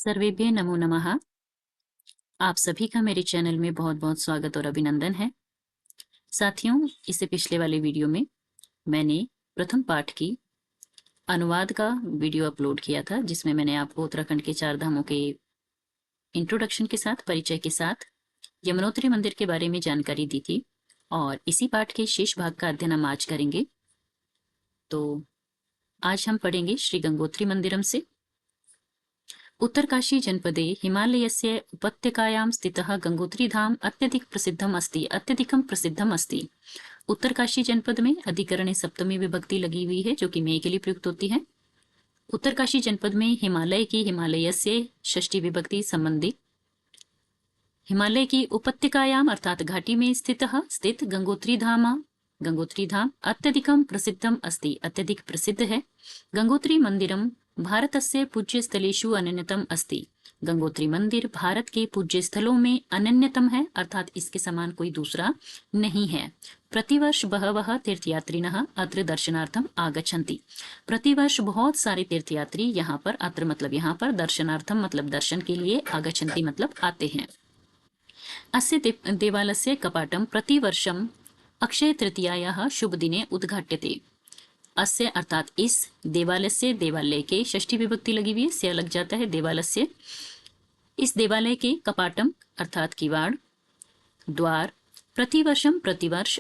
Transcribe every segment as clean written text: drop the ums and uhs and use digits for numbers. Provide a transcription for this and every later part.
सर्वेभ्य नमो नमः। आप सभी का मेरे चैनल में बहुत बहुत स्वागत और अभिनंदन है। साथियों, इससे पिछले वाले वीडियो में मैंने प्रथम पाठ की अनुवाद का वीडियो अपलोड किया था, जिसमें मैंने आपको उत्तराखंड के 4 धामों के इंट्रोडक्शन के साथ, परिचय के साथ यमुनोत्री मंदिर के बारे में जानकारी दी थी। और इसी पाठ के शेष भाग का अध्ययन हम आज करेंगे। तो आज हम पढ़ेंगे श्री गंगोत्री मंदिरम से। उत्तरकाशी जनपदे हिमालयस्य उपत्यकायां स्थितः गंगोत्रीधाम अत्यधिकं प्रसिद्धम अस्ति। उत्तरकाशी जनपद में अधिकरणे सप्तमी विभक्ति लगी हुई है, जो कि मेय के लिए प्रयुक्त होती है। उत्तरकाशी जनपद में हिमालय की हिमालयस्य षष्ठी विभक्ति संबंधी हिमालय की उपत्यकायाम अर्थात घाटी में स्थित गंगोत्री धाम अत्यधिकं प्रसिद्धम अस्ति, अत्यधिक प्रसिद्ध है। गंगोत्री मंदिरम भारतस्य पूज्य स्थलेषु अनन्यतम अस्ति। गंगोत्री मंदिर भारत के पूज्य स्थलों में अनन्यतम है, अर्थात इसके समान कोई दूसरा नहीं है। प्रतिवर्ष बहवः तीर्थयात्रिनः अत्र दर्शनार्थम आगच्छन्ति। प्रतिवर्ष बहुत सारे तीर्थयात्री यहाँ पर, अत्र मतलब यहाँ पर, दर्शनार्थम मतलब दर्शन के लिए, आगच्छन्ति मतलब आते हैं। अस्य देवालयस्य कपाटं प्रतिवर्षं अक्षय तृतीयायाः शुभ दिने उद्घाट्यते। अस्य अर्थात इस देवालय के षष्ठी विभक्ति लगी हुई है, से लग जाता है देवालय। इस देवालय के कपाटम अर्थात किवाड़, द्वार, प्रतिवर्ष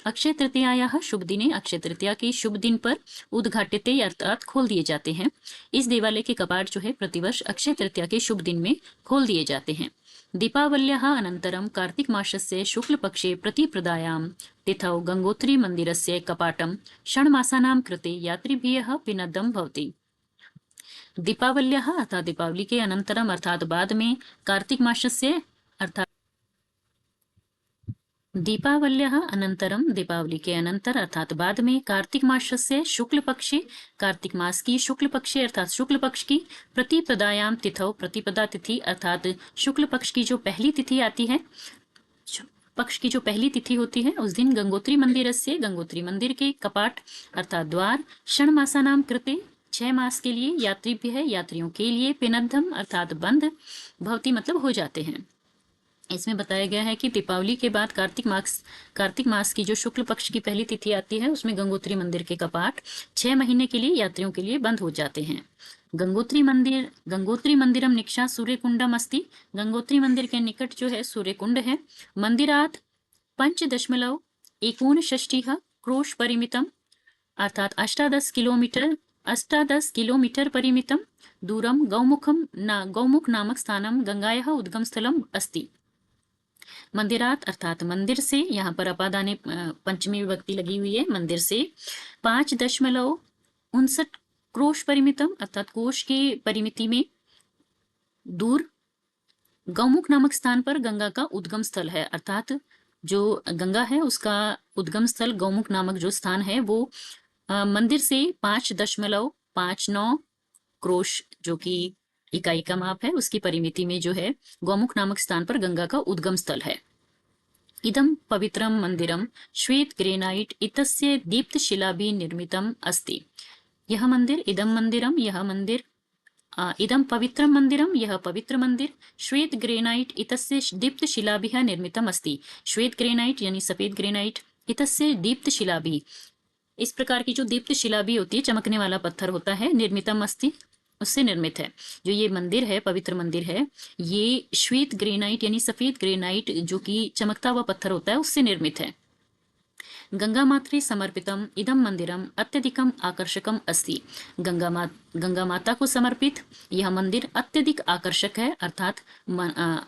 अक्षय तृतीयायाः शुभ दिने, अक्षय तृतीया के शुभ दिन पर, उद्घाट्यते अर्थात खोल दिए जाते हैं। इस देवालय के कपाट जो है प्रतिवर्ष अक्षय तृतीया के शुभ दिन में खोल दिए जाते हैं। दीपावल्याः अनन्तरं कार्तिक मासस्य शुक्लपक्षे प्रतिप्रदायां तिथौ गंगोत्री मंदिरस्य कपाटं षण्मासानां कृते यात्रिभ्यः पिनद्दं भवति। दीपावल्याः अर्थात दीपावली के अनंतरम अर्थात बाद में, कार्तिक मासस्य अर्थात दीपावल्याः अनंतरम दीपावली के अनंतर अर्थात बाद में, कार्तिक मासस्य शुक्ल पक्षे कार्तिक मास की शुक्ल पक्षे अर्थात शुक्ल पक्ष की प्रतिपदायाम तिथौ, प्रतिपदा तिथि अर्थात शुक्ल पक्ष की जो पहली तिथि आती है, पक्ष की जो पहली तिथि होती है, उस दिन गंगोत्री मंदिर के कपाट अर्थात द्वार षण्मासानां कृते 6 मास के लिए, यात्रियों के लिए, पिनद्धम अर्थात बंद, भवती मतलब हो जाते हैं। इसमें बताया गया है कि दीपावली के बाद कार्तिक मास की जो शुक्ल पक्ष की पहली तिथि आती है, उसमें गंगोत्री मंदिर के कपाट 6 महीने के लिए यात्रियों के लिए बंद हो जाते हैं। गंगोत्री मंदिरम निक्षा सूर्यकुंडम अस्ति। गंगोत्री मंदिर के निकट जो है सूर्यकुंड है। मंदिरात 5.61 क्रोश परिमितम अर्थात 18 किलोमीटर परिमितम दूरम गौमुख नामक स्थानम गंगायाः उद्गम स्थलम अस्ति। मंदिरात अर्थात मंदिर से, यहाँ पर अपादाने पंचमी विभक्ति लगी हुई है, मंदिर से 5.59 क्रोश परिमितम अर्थात कोश के परिमिति में दूर, गौमुख नामक स्थान पर गंगा का उद्गम स्थल है, अर्थात जो गंगा है उसका उद्गम स्थल गौमुख नामक जो स्थान है वो मंदिर से 5.59 क्रोश जो कि इकाई का माप है, उसकी परिमिति में जो है गौमुख नामक स्थान पर गंगा का उद्गम स्थल है। इदम पवित्रम मंदिरम श्वेत ग्रेनाइट इतस्य दीप्त शिलाभि निर्मितम अस्ति। यह मंदिर, इदम पवित्रम मंदिरम, यह पवित्र मंदिर, श्वेत ग्रेनाइट इतस्य दीप्त शिलाभिः निर्मितम अस्ति। श्वेत ग्रेनाइट यानी सफेद ग्रेनाइट, इतस्य दीप्त शिलाभि, इस प्रकार की जो दीप्त शिलाभि होती है, चमकने वाला पत्थर होता है, निर्मितम अस्ति उससे निर्मित है। जो ये मंदिर है, पवित्र मंदिर है, ये श्वेत ग्रेनाइट यानी सफेद ग्रेनाइट जो कि चमकता हुआ पत्थर होता है, उससे निर्मित है। गंगा मात्रे समर्पितम इदम मंदिरम अत्यधिकम आकर्षकम अस्ति। गंगा माता को समर्पित यह मंदिर अत्यधिक आकर्षक है, अर्थात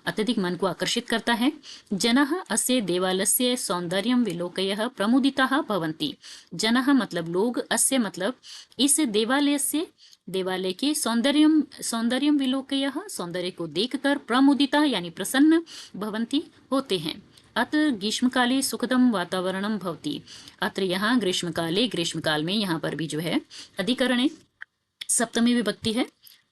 अत्यधिक मन को आकर्षित करता है। जनः अस्य देवालयस्य सौंदर्यं विलोक्य प्रमुदिताः भवन्ति। जनः मतलब लोग, अस्य मतलब इस देवालय के सौंदर्यम विलोक्य, सौंदर्य को देखकर, प्रमुदिता यानी प्रसन्न, भवन्ति होते हैं। अत्र ग्रीष्मकाले सुखदम वातावरणम भवति। अत्र यहाँ ग्रीष्मकाल में यहाँ पर भी जो है अधिकरणे सप्तमी विभक्ति है।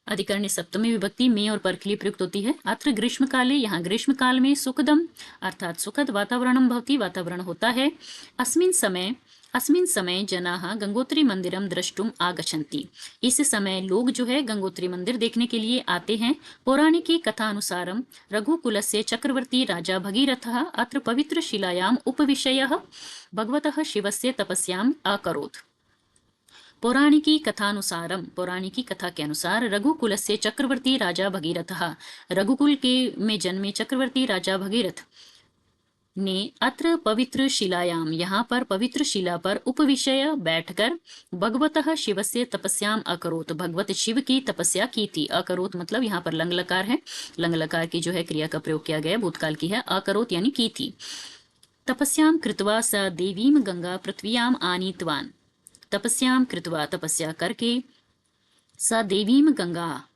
अधिकरणे सप्तमी विभक्ति में और पर के लिए प्रयुक्त होती है। अत्र ग्रीष्मकाले, यहाँ ग्रीष्मकाल में सुखदम अर्थात सुखद वातावरणम भवति, वातावरण होता है। अस्मिन् समय अस्मिन् समय जनाः गंगोत्री मंदिरम द्रष्टुम आगच्छन्ति। इस समय लोग जो है गंगोत्री मंदिर देखने के लिए आते हैं। पौराणिकी कथानुसारम रघुकुलस्य चक्रवर्ती राजा भगीरथः अत्र पवित्र शिलायाम उपविश्य भगवतः शिवस्य तपस्याम अकरोत्। पौराणिकी कथानुसारम, पौराणिकी कथा के अनुसार रघुकुल से चक्रवर्ती राजा भगीरथ, रघुकुल के में जन्मे चक्रवर्ती राजा भगीरथ ने अत्र पवित्र शिलायाम, यहाँ पर पवित्र शिला पर उपविशय बैठकर भगवतः शिव से तपस्याम अकरोत, भगवत शिव की तपस्या की थी। अकरोत मतलब यहाँ पर लंग लकार है, लंग लकार की जो है क्रिया का प्रयोग किया गया, भूतकाल की है। अकरोत यानी की थी। तपस्याम कृत्वा स देवीम गंगा पृथ्व्याम आनीतवान। तपस्याम कृत्वा, तपस्या करके, स देवीम गंगा,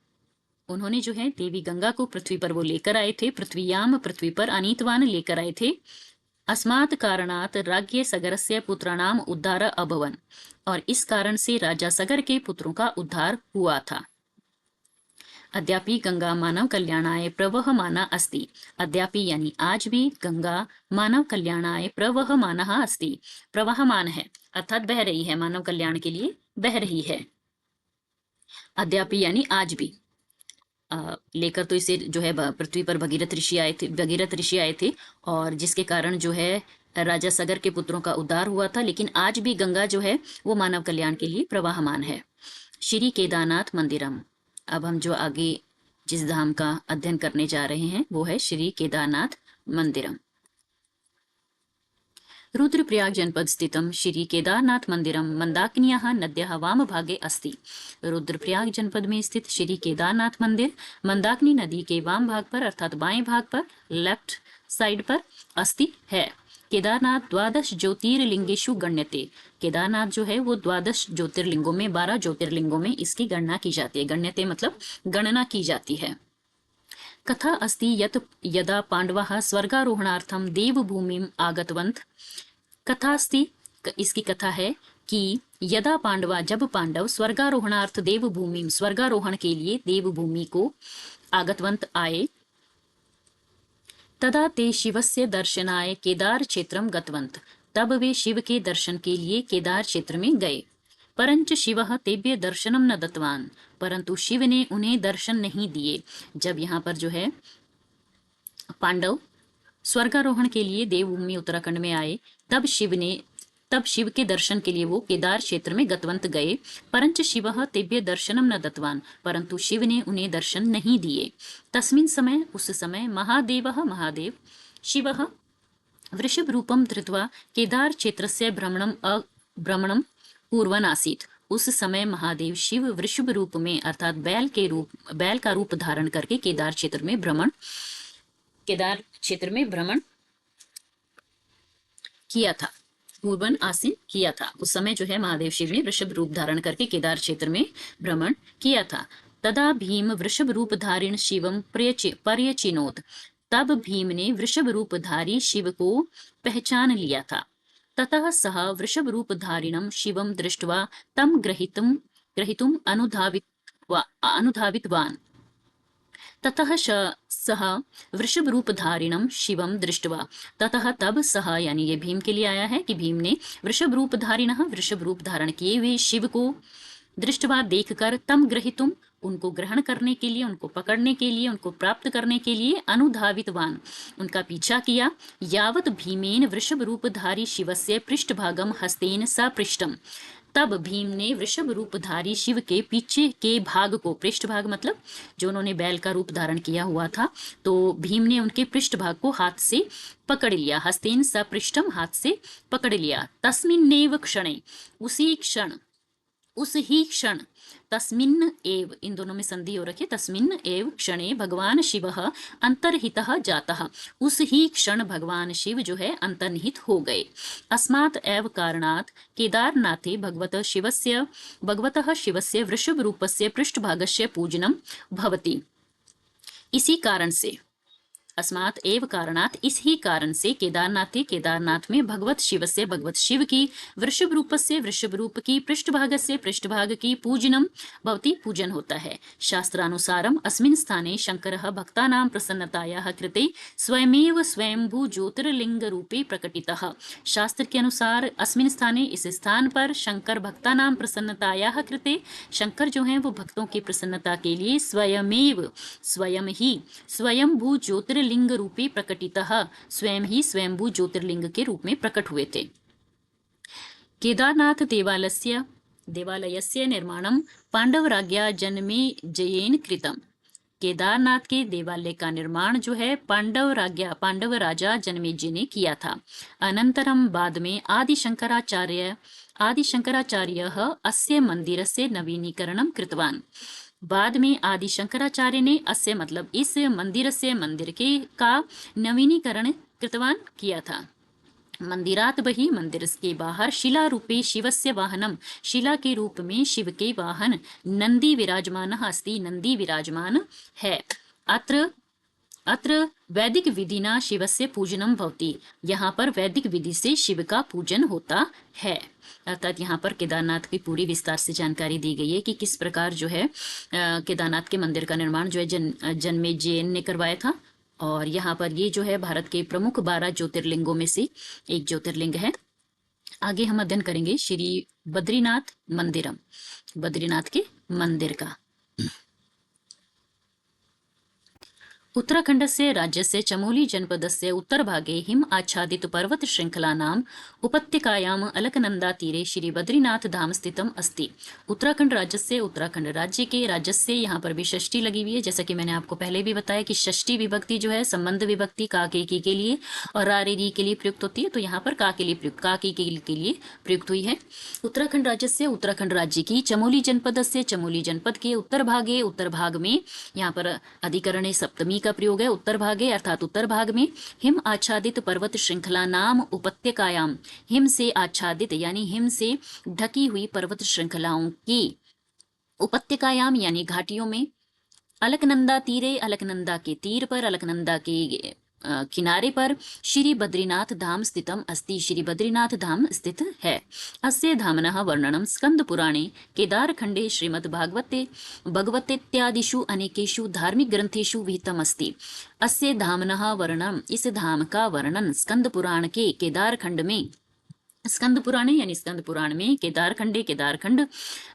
उन्होंने जो है देवी गंगा को पृथ्वी पर वो लेकर आए थे। पृथ्वीयाम, पृथ्वी पर, अनीतवान लेकर आए थे। अस्मात् कारणात् राज्य सगरस्य पुत्राणाम उद्धार अभवन, और इस कारण से राजा सगर के पुत्रों का उद्धार हुआ था। अद्यापि गंगा मानव कल्याणाय प्रवहमाना अस्ति। अद्यापि यानी आज भी गंगा मानव कल्याणाय प्रवहमानः अस्ति, प्रवहमान है अर्थात बह रही है, मानव कल्याण के लिए बह रही है। अद्यापि यानी आज भी। लेकर तो इसे जो है पृथ्वी पर भगीरथ ऋषि आए थे और जिसके कारण जो है राजा सगर के पुत्रों का उद्धार हुआ था। लेकिन आज भी गंगा जो है वो मानव कल्याण के लिए प्रवाहमान है। श्री केदारनाथ मंदिरम, अब हम जो आगे जिस धाम का अध्ययन करने जा रहे हैं वो है श्री केदारनाथ मंदिरम। रुद्रप्रयाग जनपद स्थितम श्री केदारनाथ मंदिरम मंदाकिन्याः नद्याः वामभागे अस्ति। रुद्रप्रयाग जनपद में स्थित श्री केदारनाथ मंदिर मंदाकिनी नदी के वाम भाग पर अर्थात बाएं भाग पर, लेफ्ट साइड पर अस्ति है। केदारनाथ द्वादश ज्योतिर्लिंगेषु गण्यते। केदारनाथ जो है वो द्वादश ज्योतिर्लिंगों में, 12 ज्योतिर्लिंगों में इसकी गणना की जाती है। गण्यते मतलब गणना की जाती है। कथा अस्ति यत् यदा पांडवाः स्वर्गारोहणार्थम देवभूमिम आगतवन्त। कथा अस्ति, इसकी कथा है कि यदा पांडवा, जब पांडव स्वर्गारोहणार्थ देवभूमि, स्वर्गारोहण के लिए देवभूमि को आगतवंत आए, तदा ते शिवस्य दर्शनाय केदार क्षेत्रम गतवंत। तब वे शिव के दर्शन के लिए केदार क्षेत्र में गए। परंच शिवः तेभ्य दर्शनम न दत्तवान, परंतु शिव ने उन्हें दर्शन नहीं दिए। जब यहाँ पर जो है पांडव स्वर्गारोहण के लिए देवभूमि उत्तराखंड में आए, तब शिव के दर्शन के लिए वो केदार क्षेत्र में गतवंत गए। परंच शिवः तेभ्य दर्शनम न दत्तवान, परंतु शिव ने उन्हें दर्शन नहीं दिए। तस्मिन् समय, उस समय, महादेव शिवः वृषभ रूपम धृत्वा केदार क्षेत्रस्य भ्रमणम कुर्वन् आसीत्। उस समय महादेव शिव वृषभ रूप में अर्थात बैल का रूप धारण करके केदार क्षेत्र में भ्रमण किया था, पूर्वन आसीन किया था। उस समय जो है महादेव शिव ने वृषभ रूप धारण करके केदार क्षेत्र में भ्रमण किया था। तदा भीम वृषभ रूपधारिण शिवम पर्यचिनोत। तब भीम ने वृषभ रूपधारी शिव को पहचान लिया था। ततः सह वृषभ रूपधारिणं शिवम दृष्ट्वा तम ग्रहीतुम अनुधावितवान्। ततः सह वृषभ रूपधारिणं शिवम दृष्ट्वा, ततः तब सह यानी ये भीम के लिए आया है कि भीम ने वृषभ रूपधारिणः, वृषभ रूप धारण किए हुए शिव को दृष्टवा देखकर, तम ग्रहीतुम उनको ग्रहण करने के लिए, उनको पकड़ने के लिए, उनको प्राप्त करने के लिए, अनुधावितवान उनका पीछा किया। यावत भीमेन वृषभ रूपधारी शिवस्य पृष्ठभागम हस्तेन सपृष्टम। तब भीम ने वृषभ रूपधारी शिव के पीछे के भाग को, पृष्ठभाग मतलब जो उन्होंने बैल का रूप धारण किया हुआ था, तो भीम ने उनके पृष्ठभाग को हाथ से पकड़ लिया। हस्तेन सपृष्टम, हाथ से पकड़ लिया। तस्मिन्नेव क्षणे, उस ही क्षण, तस्मिन् एव, इन दोनों में संधि हो रखी, तस्मिन् एव क्षणे भगवान शिवः अंतर्हितः जातः। उस ही क्षण भगवान शिव जो है अंतर्निहित हो गए। अस्मात् एव कारणात् केदारनाथे भगवतः शिवस्य वृषभ रूपस्य पृष्ठभागस्य पूजनम भवति। इसी कारण से अस्मात् एव कारणात्, इस ही कारण से केदारनाथे, केदारनाथ में भगवत शिव से भगवत शिव की, वृषभ रूप से वृषभ रूप की, पृष्ठभाग से पृष्ठभाग की पूजनम भवति, पूजन होता है। शास्त्रानुसारम अस्मिन् स्थाने शंकरः भक्तानां प्रसन्नतायाः कृते स्वयमेव स्वयंभू ज्योतिर्लिंग रूपे प्रकटितः। शास्त्र के अनुसार अस्मिन् स्थाने, इस स्थान पर, शंकर भक्तानां प्रसन्नतायाः कृते, शंकर जो हैं वो भक्तों की प्रसन्नता के लिए स्वयमेव, स्वयं ही, स्वयंभू ज्योतिर्लिंग रूपे प्रकटितः, स्वयं ही स्वयंभू ज्योतिर्लिंग के रूप में प्रकट हुए थे। केदारनाथ देवालयस्य निर्माणं पांडवराज्ञा जन्मेजयेन कृतम्। केदारनाथ के देवालय का निर्माण जो है पांडव राजा जन्मेजय ने किया था। अनंतरम बाद में आदिशंकराचार्यः अस्य मंदिरस्य नवीनीकरणं कृतवान्। बाद में आदि शंकराचार्य ने अस्य मतलब इस मंदिर के का नवीनीकरण कृतवान किया था। मंदिरात बही, मंदिर के बाहर, शिला रूपे शिवस्य वाहनम, शिला के रूप में शिव के वाहन नंदी विराजमानः अस्ति, नंदी विराजमान है। अत्र वैदिक विधिना शिवस्य पूजनम भवति, यहाँ पर वैदिक विधि से शिव का पूजन होता है। अर्थात यहाँ पर केदारनाथ की पूरी विस्तार से जानकारी दी गई है कि किस प्रकार जो है केदारनाथ के मंदिर का निर्माण जो है जन्मेजय ने करवाया था। और यहाँ पर ये जो है भारत के प्रमुख 12 ज्योतिर्लिंगों में से एक ज्योतिर्लिंग है। आगे हम अध्ययन करेंगे श्री बद्रीनाथ मंदिरम, बद्रीनाथ के मंदिर का। उत्तराखण्डस्य राज्यस्य चमोली जनपदस्य उत्तरभागे हिम आच्छादित पर्वत श्रृंखलानां उपत्यकायां अलकनंदा-तीरे श्री बद्रीनाथ धाम स्थितम अस्ति। उत्तराखंड राज्य के राज्य यहाँ पर भी षष्ठी लगी हुई है। जैसा कि मैंने आपको पहले भी बताया कि षष्ठी विभक्ति जो है संबंध विभक्ति का के लिए और रारेरी के लिए प्रयुक्त होती है, तो यहाँ पर का के लिए प्रयुक्त हुई है। उत्तराखंड राज्य की चमोली जनपद के उत्तर भाग में यहाँ पर अधिकरण सप्तमी का प्रयोग है। उत्तर भागे अर्थात उत्तर भाग में हिम आच्छादित पर्वत श्रृंखला नाम उपत्यकायाम, हिम से आच्छादित यानी हिम से ढकी हुई पर्वत श्रृंखलाओं की उपत्यकायाम यानी घाटियों में, अलकनंदा तीरे, अलकनंदा के तीर पर, अलकनंदा के किनारे पर श्री बद्रीनाथ धाम स्थितम अस्ति, श्री बद्रीनाथ धाम स्थित है। अस्य धामनः वर्णनम स्कंद पुराणे केदारखंडे भगवतेत्यादिषु अनेकेषु धार्मिक ग्रंथेषु विहितम अस्ति। अस्य धामनः वर्णनम, इस धाम का वर्णन स्कंद पुराण के केदारखंड में, स्कंद पुराण यानी स्कंद पुराण में, केदारखंड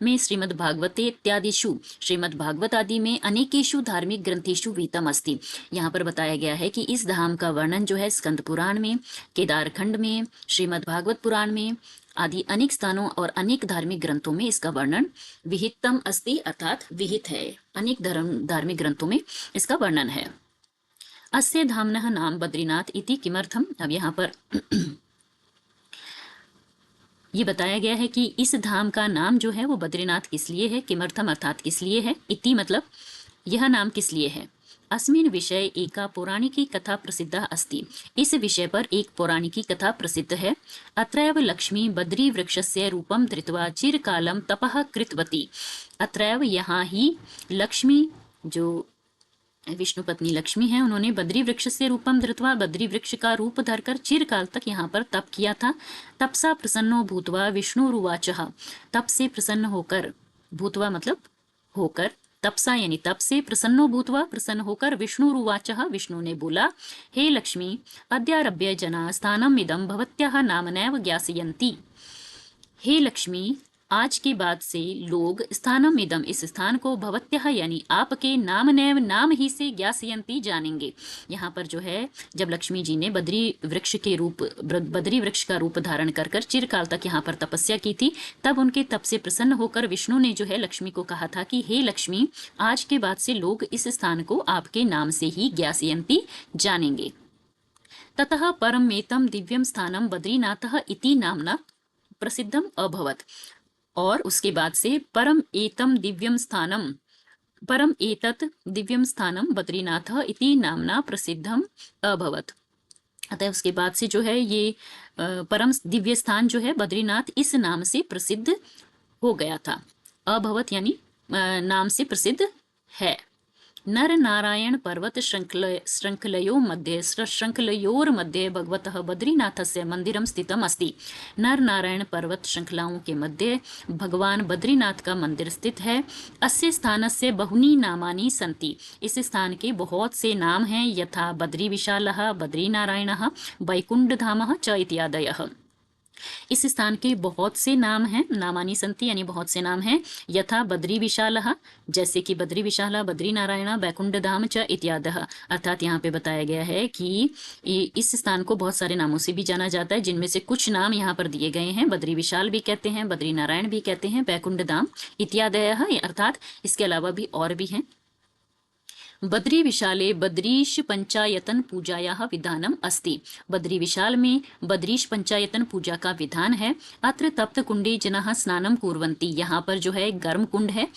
में, श्रीमद् भागवते इत्यादिषु, श्रीमद् भागवत आदि में, अनेकेषु धार्मिक ग्रंथेषु विहितम अस्ति। यहाँ पर बताया गया है कि इस धाम का वर्णन जो है स्कंद पुराण में, केदारखंड में, श्रीमद् भागवत पुराण में आदि अनेक स्थानों और अनेक धार्मिक ग्रंथों में इसका वर्णन विहितम अस्ति अर्थात विहित है। अनेक धार्मिक ग्रंथों में इसका वर्णन है। अस्य धामनः नाम बद्रीनाथ इति किमर्थम, अब यहाँ पर ये बताया गया है कि इस धाम का नाम जो है वो बद्रीनाथ किस लिए है, किमर्थम अर्थात किस लिए है, इति मतलब यह नाम किस लिए है। अस्मिन् विषय एका पौराणिकी कथा प्रसिद्धा अस्ति, इस विषय पर एक पौराणिकी कथा प्रसिद्ध है। अत्रैव लक्ष्मी बद्री वृक्षस्य रूपम धृत्वा चिरकालम तपः कृतवती। अत्रैव यहाँ ही लक्ष्मी, जो विष्णु पत्नी लक्ष्मी है, उन्होंने बद्री वृक्ष से रूपम धृत्वा, बद्री वृक्ष का रूप धरकर चिरकाल तक यहाँ पर तप किया था। तपसा प्रसन्नो भूत्वा विष्णुरुवाचः, तप से प्रसन्न होकर, भूत्वा मतलब होकर, तपसा यानी तप से, प्रसन्नो भूत्वा प्रसन्न होकर, विष्णुरुवाचः विष्णु ने बोला, हे लक्ष्मी अद्यारभ्य जना स्थानम इदं भवत्याः नामनैव ज्ञासयन्ति। हे लक्ष्मी आज के बाद से लोग स्थानम इदम, इस स्थान को, भवत्यः यानी आपके, नामनैव नाम ही से, ज्ञासयन्ति जानेंगे। यहाँ पर जो है जब लक्ष्मी जी ने बद्री वृक्ष का रूप धारण कर चिरकाल तक यहाँ पर तपस्या की थी, तब उनके तप से प्रसन्न होकर विष्णु ने जो है लक्ष्मी को कहा था कि हे लक्ष्मी आज के बाद से लोग इस स्थान को आपके नाम से ही ज्ञासयन्ति जानेंगे। ततः परमेतम दिव्यम स्थानम बद्रीनाथः इति नामना प्रसिद्धम अभवत्, और उसके बाद से परम एतत दिव्यम स्थानम बद्रीनाथ इति नामना प्रसिद्धम अभवत्। अतः उसके बाद से जो है ये परम दिव्य स्थान जो है बद्रीनाथ इस नाम से प्रसिद्ध हो गया था। अभवत यानी नाम से प्रसिद्ध है। नर नारायण पर्वत श्रृंखलयोर्मध्ये भगवतः बद्रीनाथस्य मंदिरम स्थितम अस्ति। नर नारायण पर्वत श्रृंखलाओं के मध्य भगवान बद्रीनाथ का मंदिर स्थित है। अस्य स्थानस्य बहुनी नामानि सन्ति। इस स्थान के बहुत से नाम हैं, यथा बद्री विशालः, बद्रीनारायणः, वैकुंठधामः च इत्यादयः। इस स्थान के बहुत से नाम हैं, नामानी संति यानी बहुत से नाम हैं, यथा बद्री विशालः जैसे कि बद्री विशाला, बद्री नारायण, बैकुंठ धाम च इत्यादि। अर्थात यहाँ पे बताया गया है कि इस स्थान को बहुत सारे नामों से भी जाना जाता है, जिनमें से कुछ नाम यहाँ पर दिए गए हैं। बद्री विशाल भी कहते हैं, बद्री नारायण भी कहते हैं, बैकुंठ धाम इत्यादि, अर्थात इसके अलावा भी और भी हैं। बद्री विशाले बद्रीश पंचायतन पूजायाः विधानम अस्ति। बद्री विशाल में बद्रीश पंचायतन पूजा का विधान है। अत्र तप्त कुंडे जनाः स्नानम कुर्वन्ति। यहाँ पर जो है गर्म कुंड है।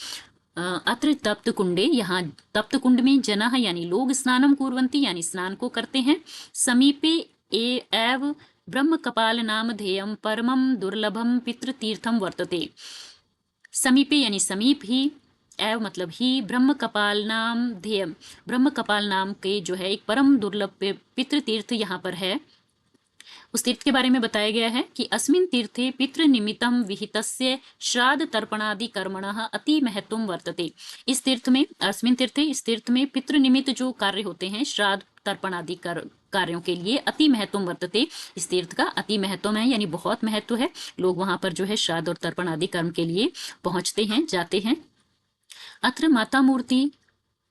अत्र तप्त कुंडे, यहाँ तप्त कुंड में जनाः यानी लोग स्नानम कुर्वन्ति यानी स्नान को करते हैं। समीपे एव ब्रह्म कपाल नाम ध्येयम परमम दुर्लभम पितृतीर्थम वर्तते। समीपे यानी समीप ही, एव मतलब ही, ब्रह्म कपाल नाम ध्येय, ब्रह्म कपाल नाम के जो है एक परम दुर्लभ पितृ तीर्थ यहाँ पर है। उस तीर्थ के बारे में बताया गया है कि अस्मिन् तीर्थे पितृ निमित्तम विहितस्य श्राद्ध तर्पणादि कर्मणः अति महत्वम वर्तते। इस तीर्थ में, अस्मिन् तीर्थे, इस तीर्थ में पितृ निमित्त जो कार्य होते हैं, श्राद्ध तर्पण आदि कार्यों के लिए अति महत्वम वर्तते। इस तीर्थ का अति महत्व है यानी बहुत महत्व है। लोग वहां पर जो है श्राद्ध और तर्पण आदि कर्म के लिए पहुंचते हैं, जाते हैं। अत्र माता मूर्ति,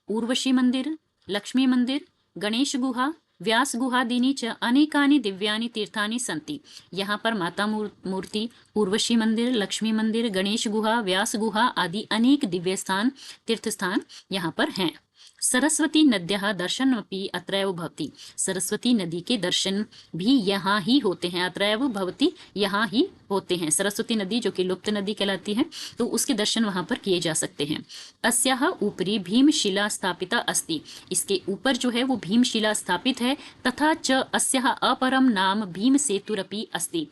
उर्वशी मंदिर, लक्ष्मी मंदिर, गणेश गुहा, व्यास गुहादीनि च अनेकानि दिव्यानि तीर्थानि सन्ति। यहाँ पर माता मूर्ति, उर्वशी मंदिर, लक्ष्मी मंदिर, गणेश गुहा, व्यास गुहा आदि अनेक दिव्य स्थान, तीर्थ स्थान यहाँ पर हैं। सरस्वती नद्याः दर्शनमपि अत्रैव भवति। सरस्वती नदी के दर्शन भी यहाँ ही होते हैं। अत्रैव भवति, यहाँ ही होते हैं। सरस्वती नदी जो कि लुप्त नदी कहलाती है, तो उसके दर्शन वहां पर किए जा सकते हैं। अस्याः ऊपरी भीमशिला स्थापिता अस्ति। इसके ऊपर जो है वो भीमशिला स्थापित है। तथा च अस्याः अपरम नाम भीम सेतुरपि अस्ति।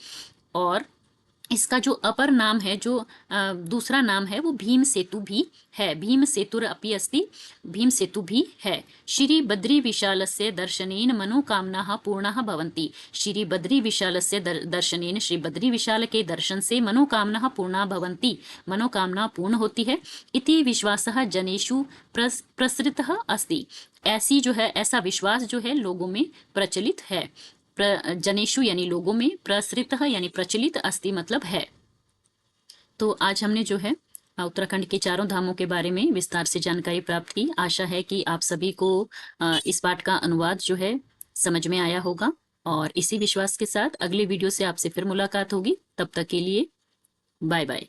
और इसका जो अपर नाम है, जो दूसरा नाम है, वो भीम सेतु भी है। भीम सेतुर अपि अस्ति, भीम सेतु भी है। श्री बद्री विशालस्य दर्शनेन मनोकामनाः पूर्णाः भवन्ति। श्री बद्री विशालस्य दर्शनेन, श्री बद्री विशाल के दर्शन से मनोकामनाः पूर्णा भवन्ति, मनोकामना पूर्ण होती है। इति विश्वासः जनेषु प्रसृतः अस्ति। ऐसी जो है, ऐसा विश्वास जो है लोगों में प्रचलित है। जनेषु यानी लोगों में, प्रसृत यानी प्रचलित, अस्ति मतलब है। तो आज हमने जो है उत्तराखंड के चारों धामों के बारे में विस्तार से जानकारी प्राप्त की। आशा है कि आप सभी को इस पाठ का अनुवाद जो है समझ में आया होगा। और इसी विश्वास के साथ अगले वीडियो से आपसे फिर मुलाकात होगी। तब तक के लिए बाय बाय।